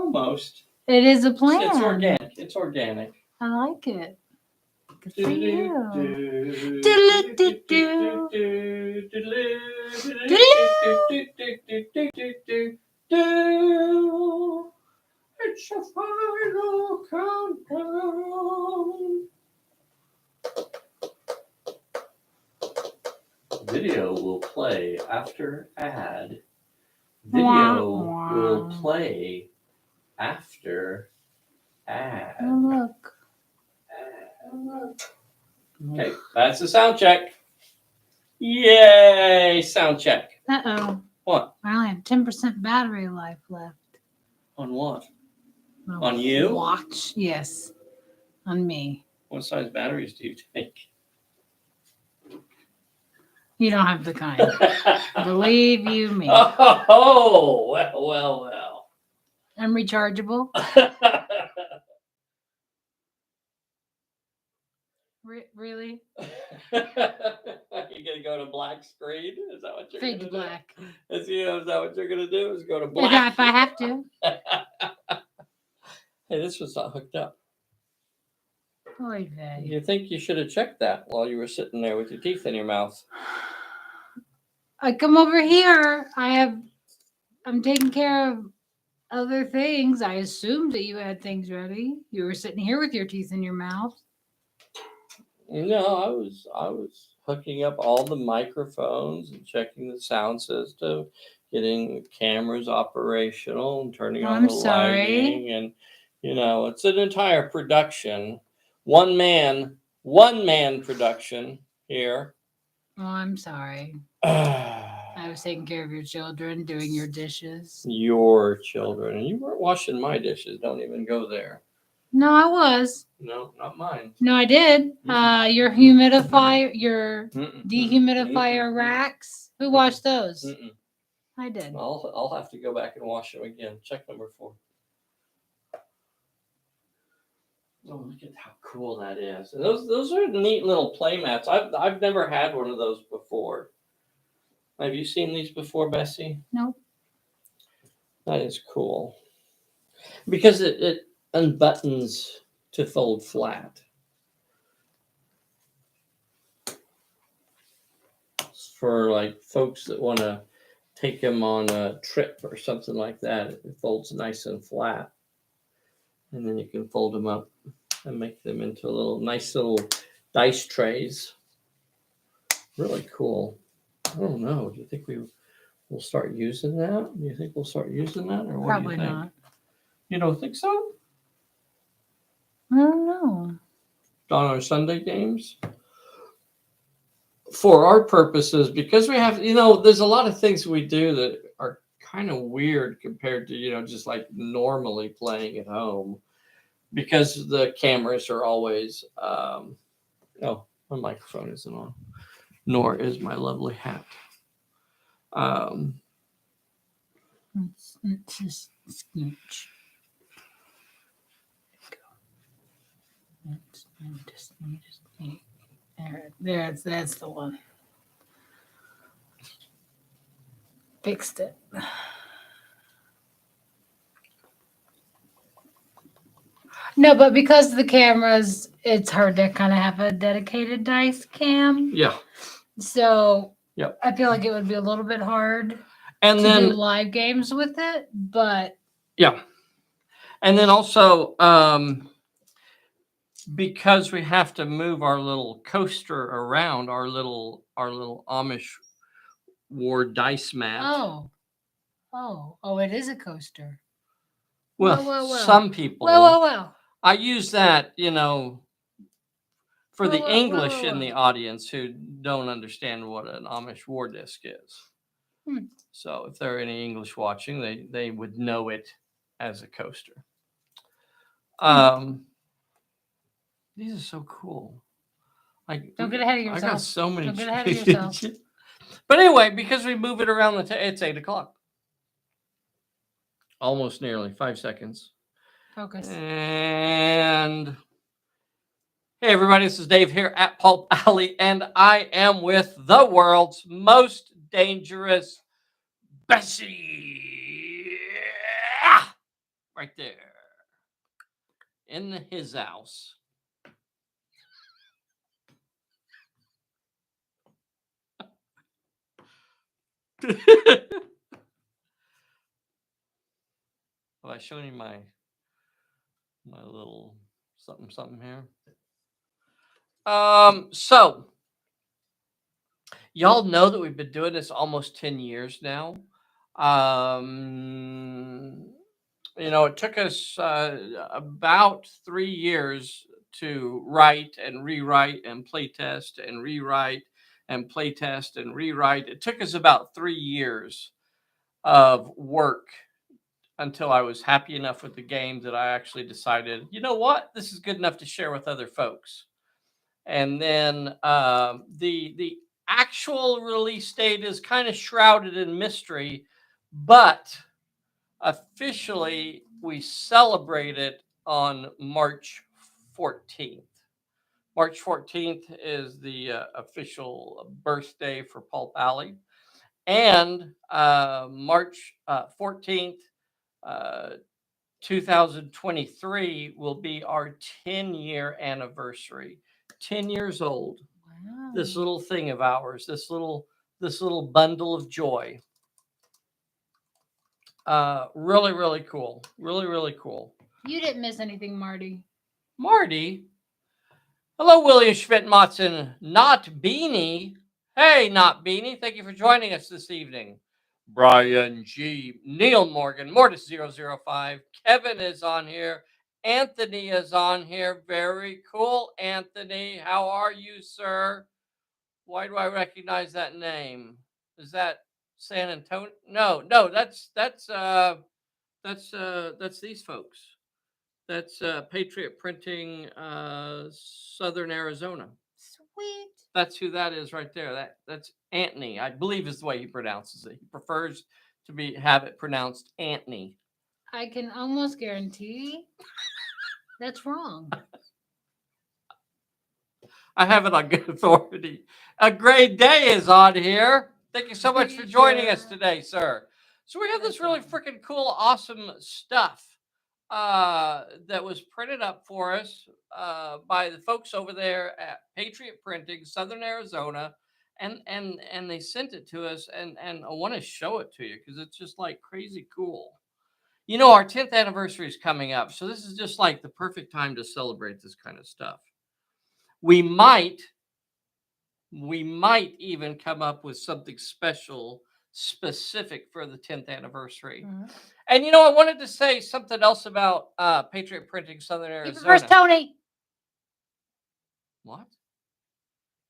Almost. It is a plan. It's organic. It's organic. I like it. Good for you. It's a final countdown. Video will play after ad. Video will play after ad. Oh, look. Okay, that's the sound check. Yay, sound check. Uh-oh. What? I only have 10% battery life left. On what? Oh, On you? Watch. Yes. On me. What size batteries do you take? You don't have the kind. Believe you me. Oh, well. I'm rechargeable. Really? You're gonna go to black screen? Is that what you're Fade gonna black. do? Is that what you're gonna do? Is go to black? If I have to. Hey, this was not hooked up. Oy vey. You think you should have checked that while you were sitting there with your teeth in your mouth? I come over here. I'm taking care of other things. I assumed that you had things ready. You were sitting here with your teeth in your mouth. No, I was hooking up all the microphones and checking the sound system, getting the cameras operational and turning on the lighting, and it's an entire production. One man production here. Oh, I'm sorry. I was taking care of your children, doing your dishes. Your children. And you weren't washing my dishes. Don't even go there. No, I was. No, not mine. No, I did. Your humidifier, your dehumidifier racks. Who washed those? I did. I'll have to go back and wash them again. Check number 4. Oh, look at how cool that is. And those are neat little play mats. I've never had one of those before. Have you seen these before, Bessy? Nope. That is cool. Because it unbuttons to fold flat. For like folks that want to take them on a trip or something like that, it folds nice and flat. And then you can fold them up and make them into nice little dice trays. Really cool. I don't know. Do you think we'll start using that? Do you think we'll start using that, or what Probably do you think? not. You don't think so? I don't know. On our Sunday games? For our purposes, because we have, there's a lot of things we do that are kind of weird compared to, just like normally playing at home, because the cameras are always, oh, my microphone isn't on, nor is my lovely hat. It's just scooch. That's the one. Fixed it. No, but because the cameras, it's hard to kind of have a dedicated dice cam. Yeah. So yep. I feel like it would be a little bit hard and to then do live games with it, but yeah. And then also, because we have to move our little coaster around, our little Amish war dice mat. Oh, it is a coaster. Well, some people. Well. I use that, for the English in the audience who don't understand what an Amish war disc is. So if there are any English watching, they would know it as a coaster. These are so cool. Don't get ahead of yourself. I got so many. Don't get ahead of yourself. But anyway, because we move it around it's 8:00. Almost nearly 5 seconds. Focus. And hey, everybody, this is Dave here at Pulp Alley, and I am with the world's most dangerous Bessy. right there in his house. Have I shown you my little something here? So y'all know that we've been doing this almost 10 years now. It took us about 3 years to write and rewrite and play test and rewrite and play test and rewrite. It took us about 3 years of work until I was happy enough with the game that I actually decided, you know what, this is good enough to share with other folks. And then the actual release date is kind of shrouded in mystery, but officially we celebrate it on March 14th. March 14th is the official birthday for Pulp Alley. And March 14th, uh, 2023 will be our 10-year anniversary. 10 years old. Wow. This little thing of ours, this little bundle of joy. Really, really cool. Really, really cool. You didn't miss anything, Marty. Marty. Hello, William Schmidt-Matson. Not Beanie. Hey, Not Beanie. Thank you for joining us this evening. Brian G. Neil Morgan. Mortis005. Kevin is on here. Anthony is on here. Very cool, Anthony. How are you, sir? Why do I recognize that name? Is that San Antonio? No, that's these folks. That's Patriot Printing Southern Arizona. Sweet. That's who that is right there. That's Anthony, I believe is the way he pronounces it. He prefers to have it pronounced Anthony. I can almost guarantee that's wrong. I have it on good authority. A great day is on here. Thank you so much for joining us today, sir. So we have this really freaking cool, awesome stuff that was printed up for us by the folks over there at Patriot Printing, Southern Arizona, and they sent it to us, and I want to show it to you because it's just like crazy cool. You know, our 10th anniversary is coming up, so this is just like the perfect time to celebrate this kind of stuff. We might even come up with something specific for the 10th anniversary. Mm-hmm. And I wanted to say something else about Patriot Printing Southern Arizona. He prefers Tony. What?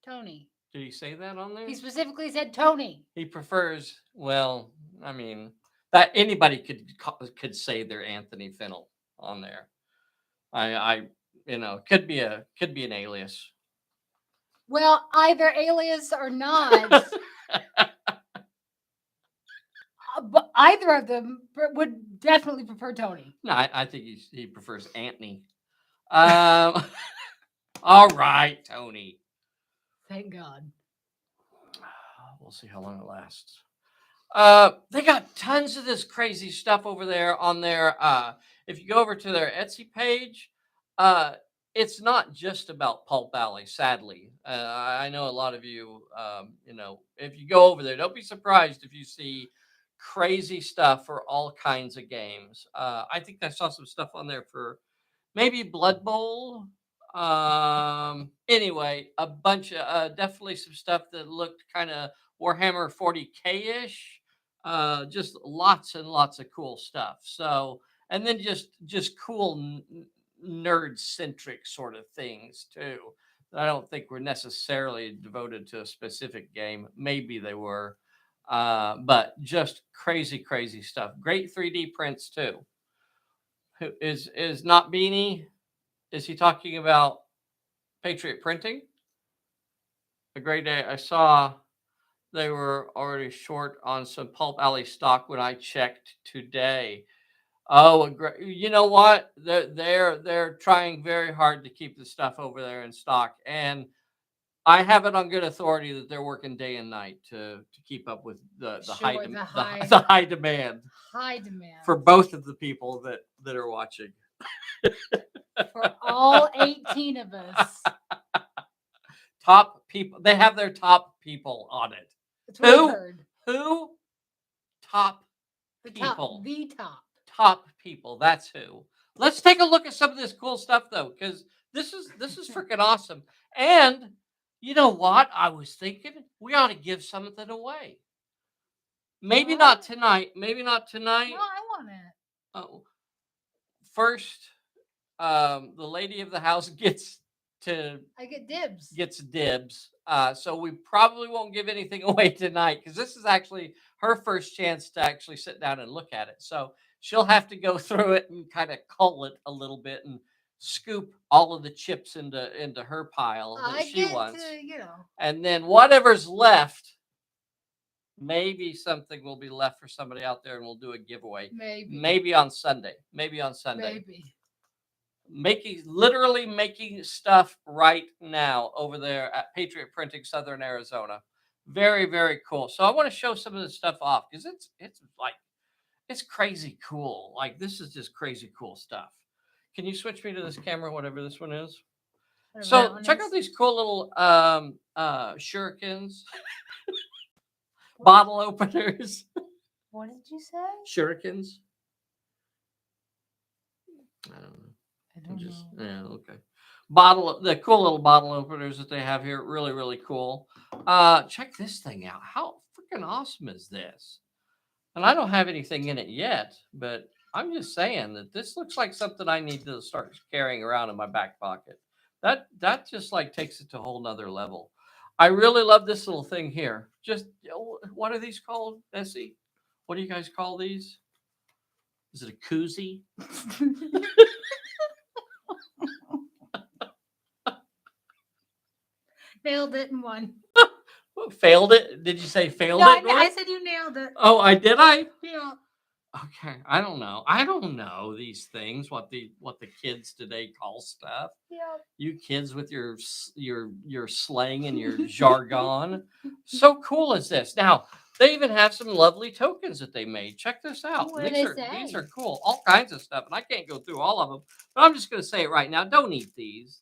Tony. Did he say that on there? He specifically said Tony. He prefers, well, I mean, that anybody could say they're Anthony Fennell on there. Could be an alias. Well, either alias or not. But either of them would definitely prefer Tony. No, I think he prefers Anthony. All right, Tony. Thank God. We'll see how long it lasts. They got tons of this crazy stuff over there on their. If you go over to their Etsy page, it's not just about Pulp Alley. Sadly, I know a lot of you. If you go over there, don't be surprised if you see crazy stuff for all kinds of games. I think I saw some stuff on there for maybe Blood Bowl. Anyway, a bunch of definitely some stuff that looked kind of Warhammer 40K-ish. Just lots and lots of cool stuff. So, and then just cool nerd-centric sort of things too. I don't think were necessarily devoted to a specific game. Maybe they were. But just crazy stuff. Great 3D prints too. Who is Not Beanie? Is he talking about Patriot Printing? A great day. I saw they were already short on some Pulp Alley stock when I checked today. Oh, you know what? They're trying very hard to keep the stuff over there in stock, and I have it on good authority that they're working day and night to keep up with the Sure, the high demand high demand for both of the people that are watching. for all 18 of us. Top people. They have their top people on it. That's what I Who? heard. Who? Top The people. top. The top. Top people. That's who. Let's take a look at some of this cool stuff though, because this is freaking awesome. And you know what? I was thinking we ought to give something away. Maybe What? not tonight. Maybe not tonight. No, I want it. Oh, first, the lady of the house gets I get dibs. dibs. So we probably won't give anything away tonight because this is actually her first chance to actually sit down and look at it. So she'll have to go through it and kind of cull it a little bit and scoop all of the chips into her pile that I she get wants. to, you know. And then whatever's left, maybe something will be left for somebody out there and we'll do a giveaway. Maybe on Sunday. Maybe on Sunday. Maybe. Literally making stuff right now over there at Patriot Printing Southern Arizona. Very, very cool. So I want to show some of this stuff off because it's crazy cool. Like this is just crazy cool stuff. Can you switch me to this camera, whatever this one is? So check out these cool little shurikens, bottle openers. What did you say? Shurikens. I don't know. I don't know. Yeah, okay. The cool little bottle openers that they have here, really, really cool. Check this thing out. How freaking awesome is this? And I don't have anything in it yet, but I'm just saying that this looks like something I need to start carrying around in my back pocket. That just like takes it to a whole nother level. I really love this little thing here. Just what are these called, Bessy? What do you guys call these? Is it a koozie? Failed it in one. Failed it? Did you say failed No, it? I said you nailed it. Oh, I did. Yeah. Okay, I don't know. I don't know these things. What the kids today call stuff. Yeah. You kids with your slang and your jargon. So cool is this? Now they even have some lovely tokens that they made. Check this out. What do they say? These are cool. All kinds of stuff, and I can't go through all of them. But I'm just going to say it right now. Don't eat these.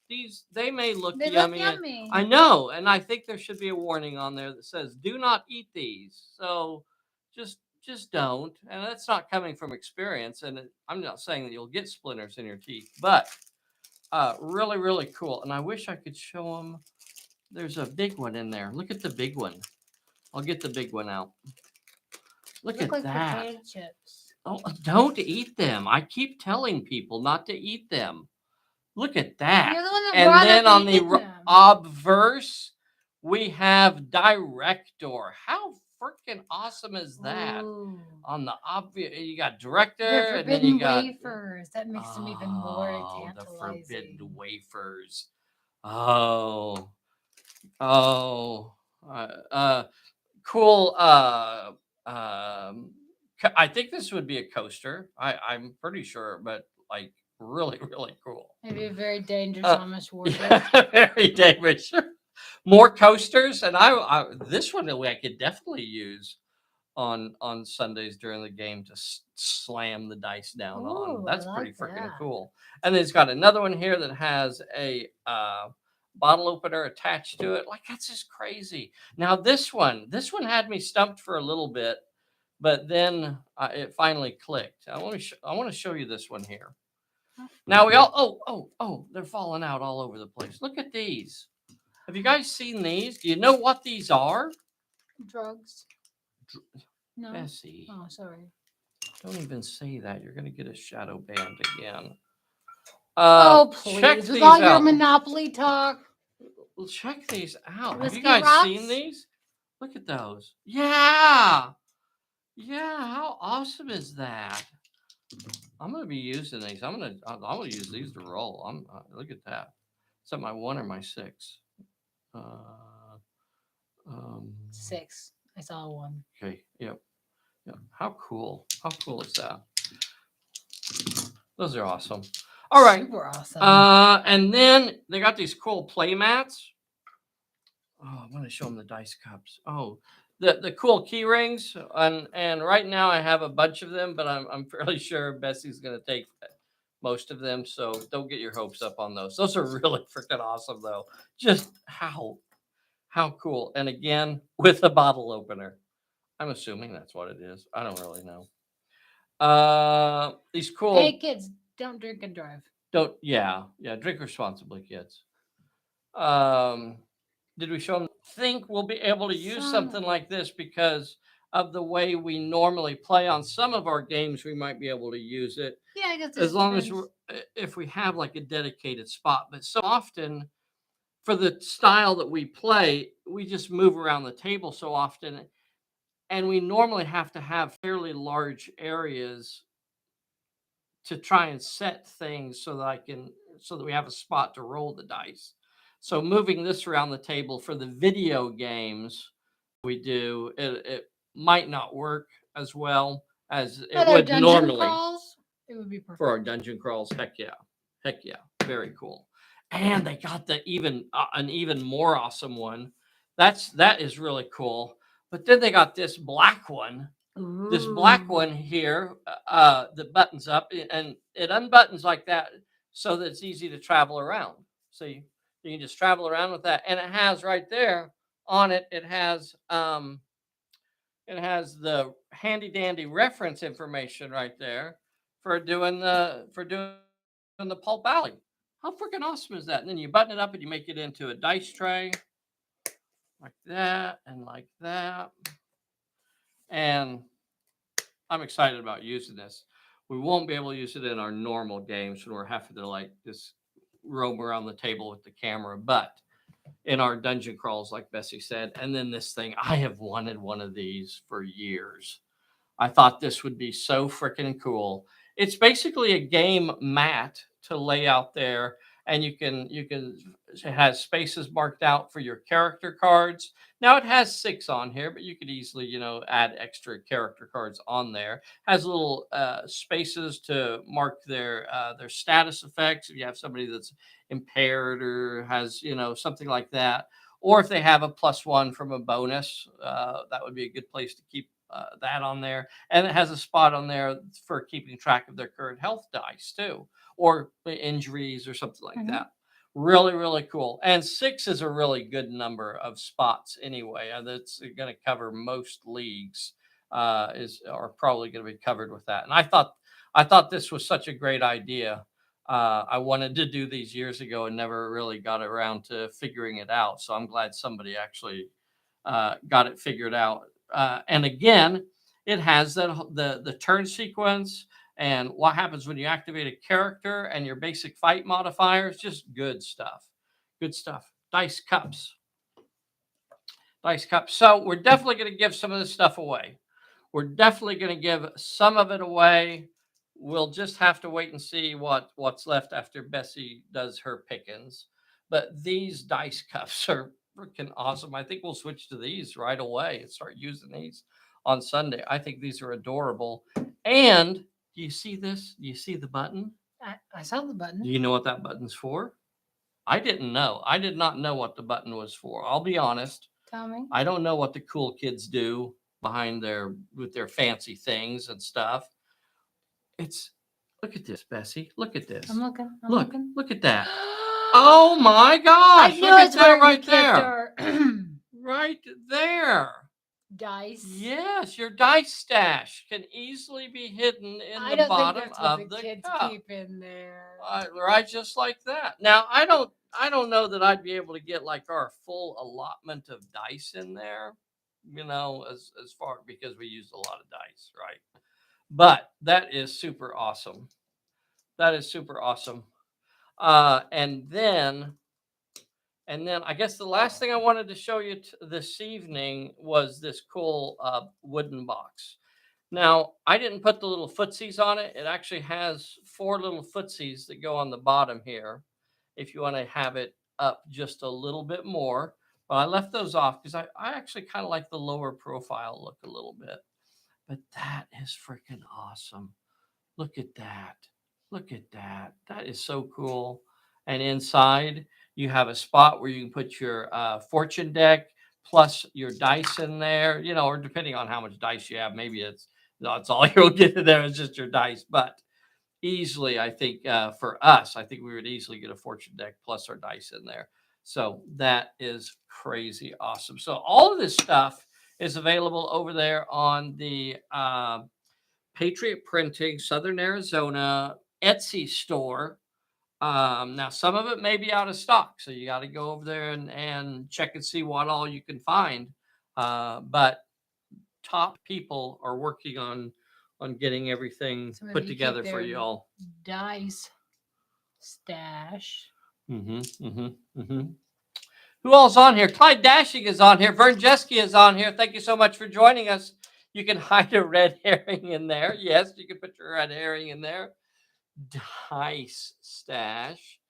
They may look yummy. I know, and I think there should be a warning on there that says "Do not eat these." So just don't. And that's not coming from experience. And I'm not saying that you'll get splinters in your teeth, but really, really cool. And I wish I could show them. There's a big one in there. Look at the big one. I'll get the big one out. Look at that. Potato chips. Oh, don't eat them. I keep telling people not to eat them. Look at that. You're the one that And then on the obverse, we have Director. How freaking awesome is that? Ooh. On the obvious, you got Director, The and then you got wafers. That makes them even more tantalizing. The forbidden wafers. Cool. I think this would be a coaster. I'm pretty sure, but like really, really cool. Maybe a very dangerous Amish warfare. Very dangerous. More coasters, and I this one I could definitely use on Sundays during the game to slam the dice down on. That's pretty freaking cool. And then it's got another one here that has a bottle opener attached to it. Like that's just crazy. Now this one had me stumped for a little bit, but then it finally clicked. I want to show you this one here. Now we all they're falling out all over the place. Look at these. Have you guys seen these? Do you know what these are? Drugs. No. Bessy. Oh, sorry. Don't even say that. You're going to get a shadow banned again. Please. Check With these all your out. Monopoly talk. Well, check these out. Have Whiskey you guys rocks? seen these? Look at those. Yeah. Yeah. How awesome is that? I'm going to be using these. I'm going to use these to roll. Look at that. Is that my 1 or my 6? 6. I saw 1. Okay. Yep. How cool. How cool is that? Those are awesome. All right. Super awesome. And then they got these cool play mats. Oh, I want to show them the dice cups. Oh, the cool key rings, and right now I have a bunch of them, but I'm fairly sure Bessy's gonna take most of them. So don't get your hopes up on those. Those are really freaking awesome, though. Just how cool! And again, with a bottle opener. I'm assuming that's what it is. I don't really know. These Hey, cool. kids, don't drink and drive. Don't yeah. Drink responsibly, kids. Um, did we show them? Think we'll be able to use something Some, like this because of the way we normally play on some of our games. We might be able to use it yeah, I guess as it long as depends. if we have like a dedicated spot. But so often for the style that we play, we just move around the table so often, and we normally have to have fairly large areas to try and set things so that so that we have a spot to roll the dice. So moving this around the table for the video games we do, it might not work as well as it Other would dungeon normally crawls, it would be for our perfect. dungeon crawls. Heck yeah, very cool. And they got the even an even more awesome one. That is really cool. But then they got this black Ooh. one here that buttons up and it unbuttons like that so that it's easy to travel around. So you can just travel around with that, and it has right there on it. It has the handy dandy reference information right there for doing the Pulp Alley. How freaking awesome is that? And then you button it up and you make it into a dice tray like that and like that. And I'm excited about using this. We won't be able to use it in our normal games when we're having to like just roam around the table with the camera, but in our dungeon crawls, like Bessy said. And then this thing, I have wanted one of these for years. I thought this would be so freaking cool. It's basically a game mat to lay out there, and you can it has spaces marked out for your character cards. Now it has 6 on here, but you could easily add extra character cards on there. Has little spaces to mark their status effects if you have somebody that's impaired or has something like that, or if they have a +1 from a bonus, that would be a good place to keep that on there. And it has a spot on there for keeping track of their current health dice too, or injuries or something like Mhm. that. Really, really cool. And 6 is a really good number of spots anyway. That's going to cover most leagues. Is are probably going to be covered with that. And I thought this was such a great idea. I wanted to do these years ago and never really got around to figuring it out. So I'm glad somebody actually got it figured out. And again, it has the turn sequence and what happens when you activate a character and your basic fight modifiers. Just good stuff. Good stuff. Dice cups. So we're definitely going to give some of this stuff away. We're definitely going to give some of it away. We'll just have to wait and see what's left after Bessy does her pickings. But these dice cups are freaking awesome. I think we'll switch to these right away and start using these on Sunday. I think these are adorable. And do you see this? Do you see the button? I saw the Do button. you know what that button's for? I didn't know. I did not know what the button was for. I'll be honest. Tell me. I don't know what the cool kids do behind their with their fancy things and stuff. It's look at this, Bessy. Look at I'm this. looking. I'm Look, looking. look at that. Oh my I gosh, knew look at it's that where we right kept there. our Right there. dice. Yes, your dice stash can easily be hidden in I the don't think bottom that's what the of the kids cup. keep in there. Right, just like that. Now, I don't know that I'd be able to get like our full allotment of dice in there, as far because we used a lot of dice, right? But that is super awesome. That is super awesome. And then I guess the last thing I wanted to show you this evening was this cool wooden box. Now, I didn't put the little footsies on it. It actually has 4 little footsies that go on the bottom here if you want to have it up just a little bit more. But I left those off because I actually kind of like the lower profile look a little bit. But that is freaking awesome. Look at that. Look at that. That is so cool. and inside you have a spot where you can put your fortune deck plus your dice in there, or depending on how much dice you have, maybe that's all you'll get in there is just your dice. But easily, I think for us, I think we would easily get a fortune deck plus our dice in there. So that is crazy awesome. So all of this stuff is available over there on the Patriot Printing Southern Arizona Etsy store. Now, some of it may be out of stock, so you got to go over there and check and see what all you can find. But top people are working on getting everything put together for you all. Dice stash. Who all's on here? Clyde Dashing is on here. Vern Jeske is on here. Thank you so much for joining us. You can hide a red herring in there. Yes, you can put your red herring in there. Dice stash.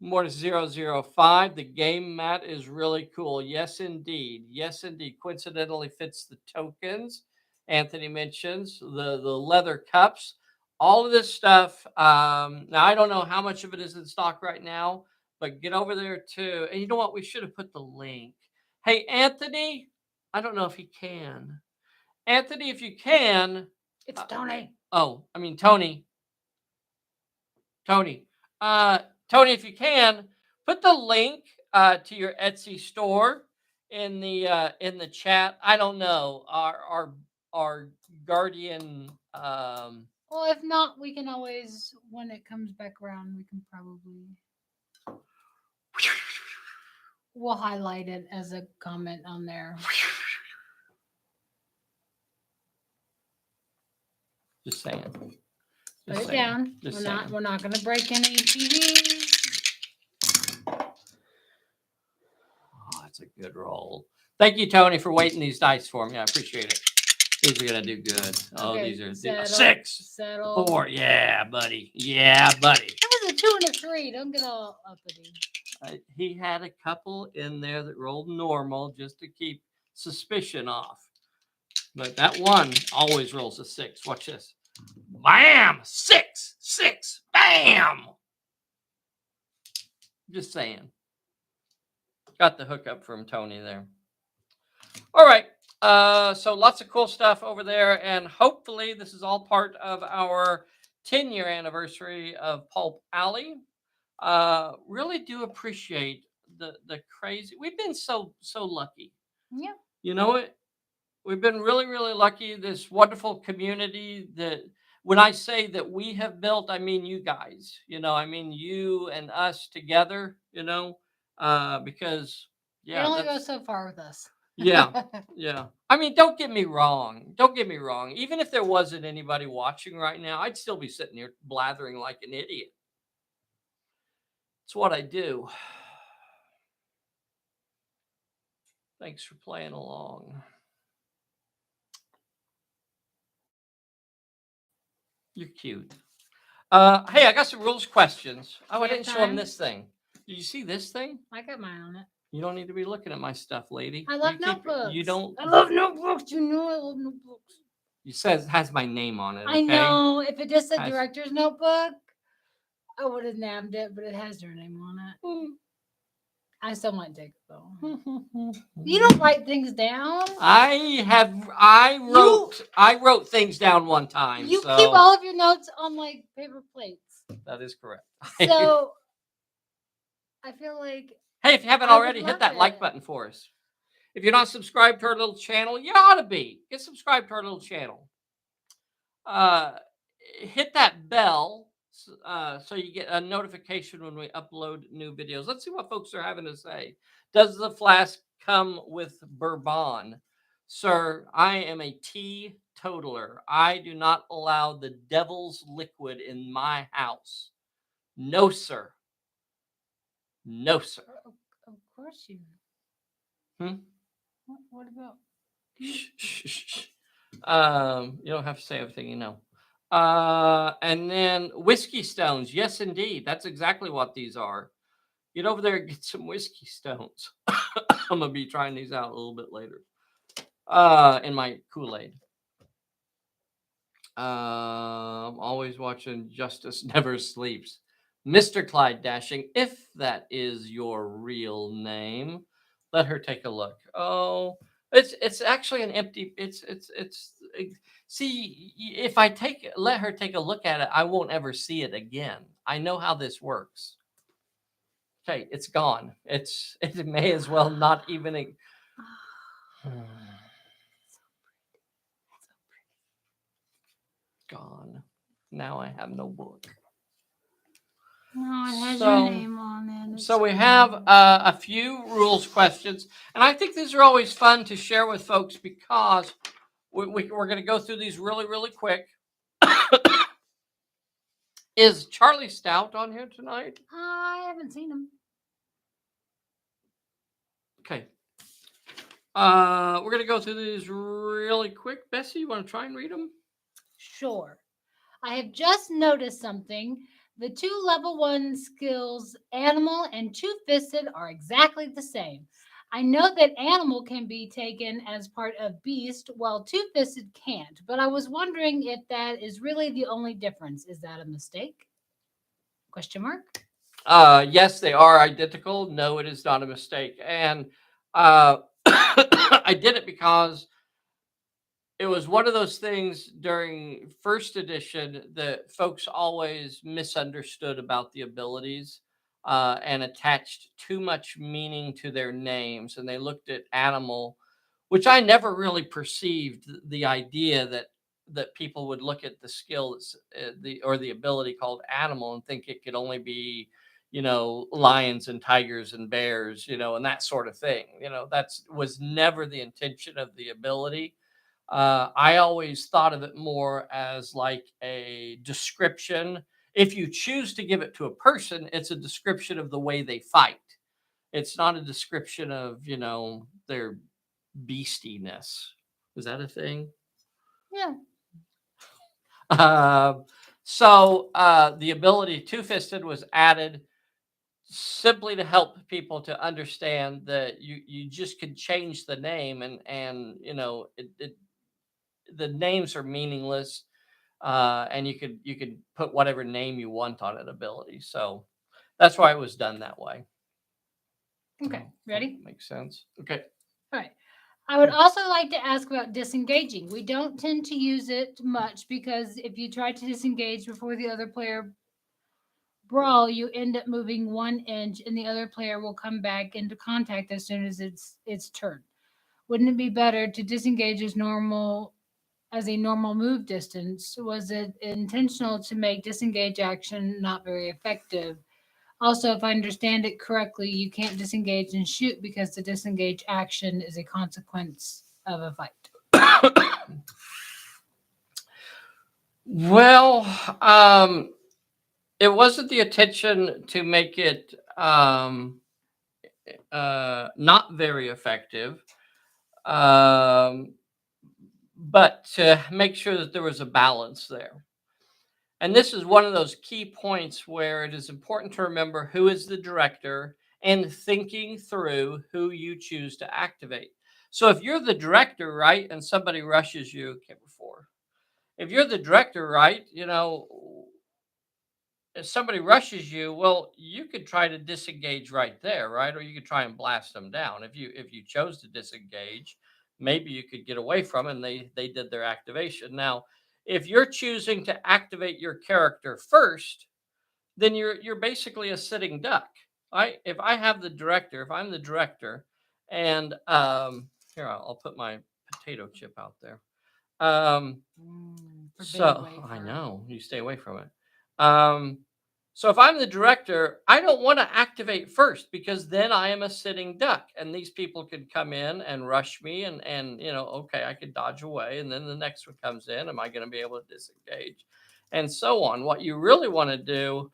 More 005. The game mat is really cool. Yes, indeed. Yes, indeed. Coincidentally fits the tokens. Anthony mentions the leather cups. All of this stuff. Now, I don't know how much of it is in stock right now, but get over there too. And you know what? We should have put the link. Hey, Anthony, I don't know if he can. Anthony, if you can. It's Tony. Tony. Tony, if you can, put the link to your Etsy store in the chat. I don't know our guardian. Well, if not, we can always, when it comes back around, we can probably we'll highlight it as a comment on there. Just saying. Put it down. We're not going to break any TVs. Oh, that's a good roll. Thank you, Tony, for weighting these dice for me. I appreciate it. These are going to do good. Oh, Okay, these are settle, 6, settle. 4. Yeah, buddy. Yeah, buddy. That was a 2 and a 3. Don't get all uppity. He had a couple in there that rolled normal just to keep suspicion off. But that one always rolls a 6. Watch this. Bam! 6, 6, bam! Just saying. Got the hookup from Tony there. All right. So lots of cool stuff over there. And hopefully this is all part of our 10-year anniversary of Pulp Alley. Really do appreciate the crazy. We've been so lucky. Yeah. You know it. We've been really, really lucky. This wonderful community that when I say that we have built, I mean you guys. I mean you and us together. Because it only goes so far with us. Yeah. I mean, don't get me wrong. Even if there wasn't anybody watching right now, I'd still be sitting here blathering like an idiot. It's what I do. Thanks for playing along. You're cute. Hey, I got some rules questions. Oh, I didn't show them this thing. Did you see this thing? I got mine on it. You don't need to be looking at my stuff, lady. I love notebooks. You don't. I love notebooks. You know I love notebooks. It has my name on it. Okay? I know. If it just said director's notebook, I would have nabbed it, but it has your name on it. I still might take it though. You don't write things down. I wrote things down one time. You keep all of your notes on like paper plates. That is correct. So I feel like. Hey, if you haven't already, hit that like button for us. If you're not subscribed to our little channel, you ought to be. Get subscribed to our little channel. Hit that bell so you get a notification when we upload new videos. Let's see what folks are having to say. Does the flask come with bourbon? Sir, I am a teetotaler. I do not allow the devil's liquid in my house. No, sir. No, sir. Of course you. What about? Shh. You don't have to say everything you know. And then whiskey stones. Yes, indeed. That's exactly what these are. Get over there and get some whiskey stones. I'm going to be trying these out a little bit later. In my Kool-Aid. Always watching Justice Never Sleeps. Mr. Clyde Dashing, if that is your real name, let her take a look. Oh, it's actually an empty. See, if I let her take a look at it, I won't ever see it again. I know how this works. Okay, it's gone. It may as well not even. Gone. Now I have no book. No, it has So- your name on it. So we have a few rules questions, and I think these are always fun to share with folks because we're going to go through these really, really quick. Is Charlie Stout on here tonight? I haven't seen him. Okay. We're going to go through these really quick. Bessy, you want to try and read them? Sure. I have just noticed something. The two level 1 skills, animal and two-fisted, are exactly the same. I know that animal can be taken as part of beast, while two-fisted can't. But I was wondering if that is really the only difference. Is that a mistake? Question mark. Yes, they are identical. No, it is not a mistake. And I did it because it was one of those things during first edition that folks always misunderstood about the abilities and attached too much meaning to their names. And they looked at animal, which I never really perceived the idea that people would look at the skill the ability called animal and think it could only be lions and tigers and bears, and that sort of thing. That's was never the intention of the ability. I always thought of it more as like a description. If you choose to give it to a person, it's a description of the way they fight. It's not a description of, their beastiness. Is that a thing? Yeah. The ability two-fisted was added simply to help people to understand that you just could change the name and the names are meaningless, and you could put whatever name you want on an ability. So that's why it was done that way. Okay. Ready? Makes sense. Okay. All right. I would also like to ask about disengaging. We don't tend to use it much because if you try to disengage before the other player brawl, you end up moving 1 inch and the other player will come back into contact as soon as it's turn. Wouldn't it be better to disengage as a normal move distance? Was it intentional to make disengage action not very effective? Also, if I understand it correctly, you can't disengage and shoot because the disengage action is a consequence of a fight. Well, it wasn't the intention to make it not very effective, but to make sure that there was a balance there. And this is one of those key points where it is important to remember who is the director and thinking through who you choose to activate. So if you're the director, right, and somebody rushes you, okay, before. If you're the director, right, if somebody rushes you, well, you could try to disengage right there, right? Or you could try and blast them down. If you chose to disengage, maybe you could get away from it and they did their activation. Now, if you're choosing to activate your character first, then you're basically a sitting duck. If I'm the director, and here I'll put my potato chip out there. So I know you stay away from it. So if I'm the director, I don't want to activate first because then I am a sitting duck, and these people could come in and rush me, and okay, I could dodge away, and then the next one comes in. Am I going to be able to disengage, and so on? What you really want to do,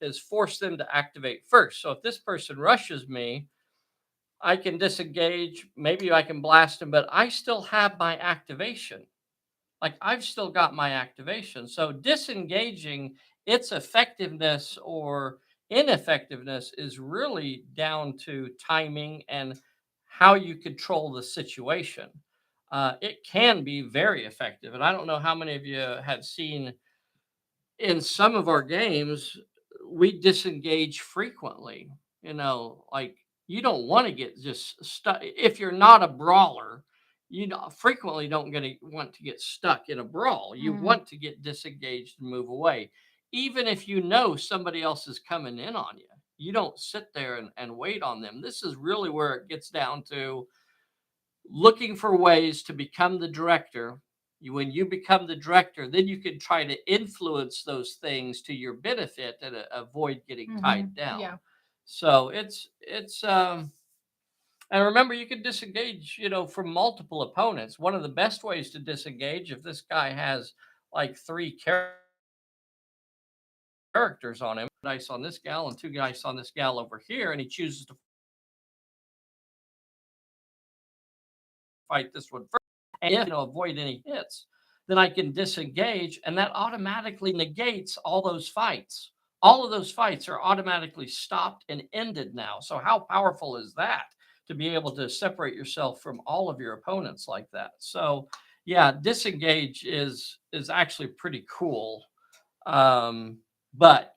is force them to activate first. So if this person rushes me, I can disengage. Maybe I can blast them, but I still have my activation. Like I've still got my activation. So disengaging, its effectiveness or ineffectiveness is really down to timing and how you control the situation. It can be very effective. And I don't know how many of you have seen in some of our games, we disengage frequently. Like you don't want to get just stuck. If you're not a brawler, frequently don't want to get stuck in a brawl. You want to get disengaged and move away. Even if you know somebody else is coming in on you, you don't sit there and wait on them. This is really where it gets down to looking for ways to become the director. When you become the director, then you can try to influence those things to your benefit and avoid getting tied down. Yeah. So it's and remember, you can disengage, from multiple opponents. One of the best ways to disengage, if this guy has like 3 characters on him, dice on this gal and 2 dice on this gal over here, and he chooses to fight this one first, and avoid any hits, then I can disengage, and that automatically negates all those fights. All of those fights are automatically stopped and ended now. So how powerful is that, to be able to separate yourself from all of your opponents like that? So yeah, disengage is actually pretty cool. But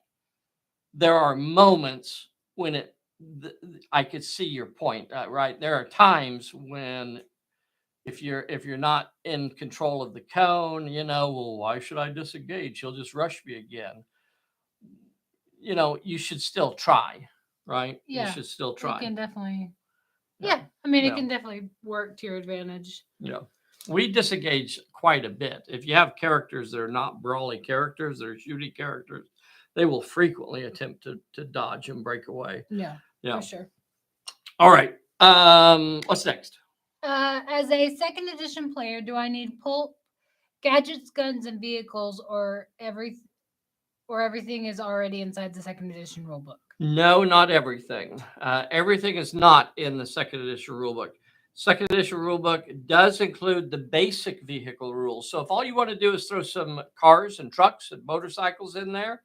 there are moments when I could see your point, right? There are times when if you're not in control of the cone, well, why should I disengage? He'll just rush me again. You should still try, right? Yeah. You should still try. It can definitely. Yeah. I mean, it can definitely work to your advantage. Yeah. We disengage quite a bit. If you have characters that are not brawly characters, they're shooty characters, they will frequently attempt to dodge and break away. Yeah. For sure. All right. What's next? As a second edition player, do I need pulp, gadgets, guns, and vehicles, or everything is already inside the second edition rulebook? No, not everything. Everything is not in the second edition rulebook. Second edition rulebook does include the basic vehicle rules. So if all you want to do is throw some cars and trucks and motorcycles in there,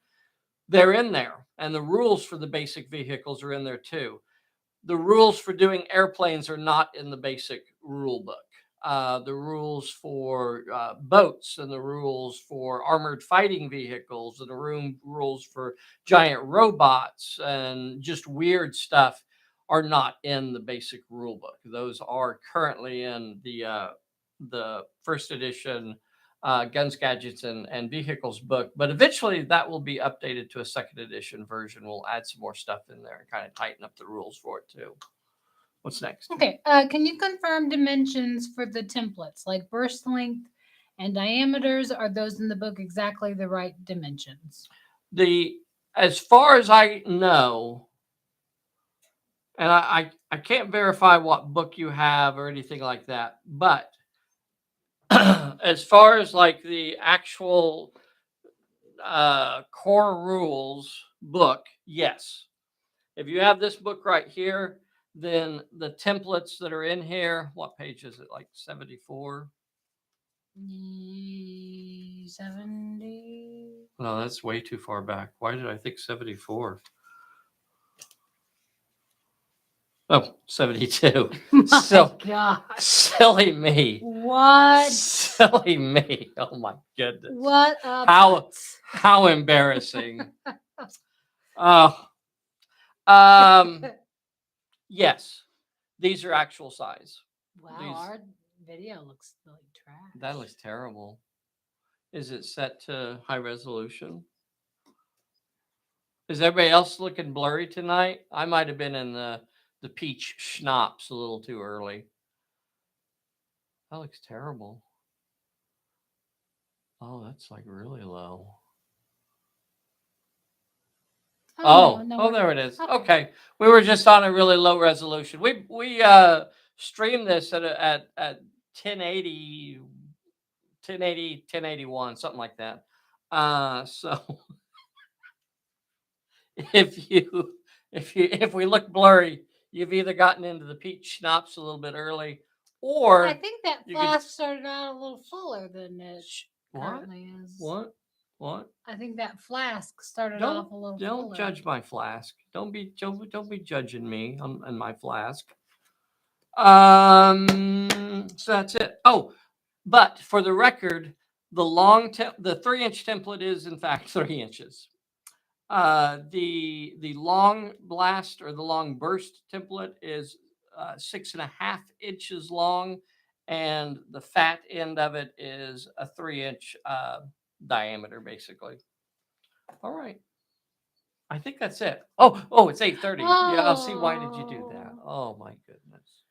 they're in there. And the rules for the basic vehicles are in there too. The rules for doing airplanes are not in the basic rule book. The rules for boats and the rules for armored fighting vehicles and the rules for giant robots and just weird stuff are not in the basic rule book. Those are currently in the first edition Guns, Gadgets, and Vehicles book, but eventually that will be updated to a second edition version. We'll add some more stuff in there and kind of tighten up the rules for it too. What's next? Okay. Can you confirm dimensions for the templates, like burst length and diameters? Are those in the book exactly the right dimensions? As far as I know, and I can't verify what book you have or anything like that, but as far as like the actual core rules book, yes. If you have this book right here, then the templates that are in here, what page is it? Like 74? 70. No, that's way too far back. Why did I think 74? Oh, 72. My God. Silly me. What? Silly me. Oh my goodness. What? How embarrassing. Yes, these are actual size. Wow, our video looks like trash. That looks terrible. Is it set to high resolution? Is everybody else looking blurry tonight? I might have been in the peach schnapps a little too early. That looks terrible. Oh, that's like really low. Oh, there it is. Okay. We were just on a really low resolution. We streamed this at 1080, 1081, something like that. So if we look blurry, you've either gotten into the peach schnapps a little bit early, or I think that flask started out a little fuller than it currently is. What? I think that flask started off a little fuller. Don't judge my flask. Don't be judging me on my flask. So that's it. Oh, but for the record, The 3-inch template is in fact 3 inches. The long blast or the long burst template is 6.5 inches long, and the fat end of it is a 3-inch diameter, basically. All right. I think that's it. Oh, it's 8:30. Yeah, I'll see. Why did you do that? Oh my goodness.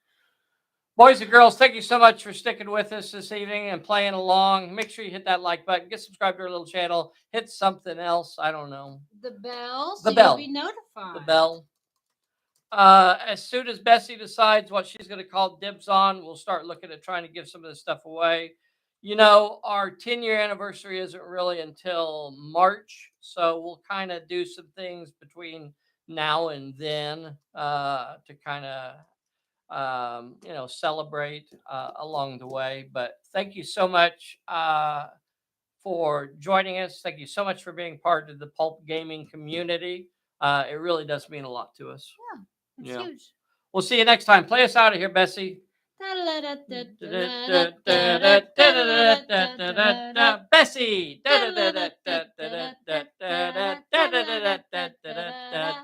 Boys and girls, thank you so much for sticking with us this evening and playing along. Make sure you hit that like button, get subscribed to our little channel, hit something else. I don't know. The bell, The so bell. you'll be notified. The bell. As soon as Bessy decides what she's going to call dibs on, we'll start looking at trying to give some of this stuff away. You know, our 10-year anniversary isn't really until March, so we'll kind of do some things between now and then to kind of celebrate along the way. But thank you so much for joining us. Thank you so much for being part of the Pulp Gaming community. It really does mean a lot to us. Yeah, it's huge. We'll see you next time. Play us out of here, Bessy. Bessy.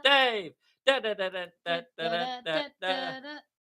Dave.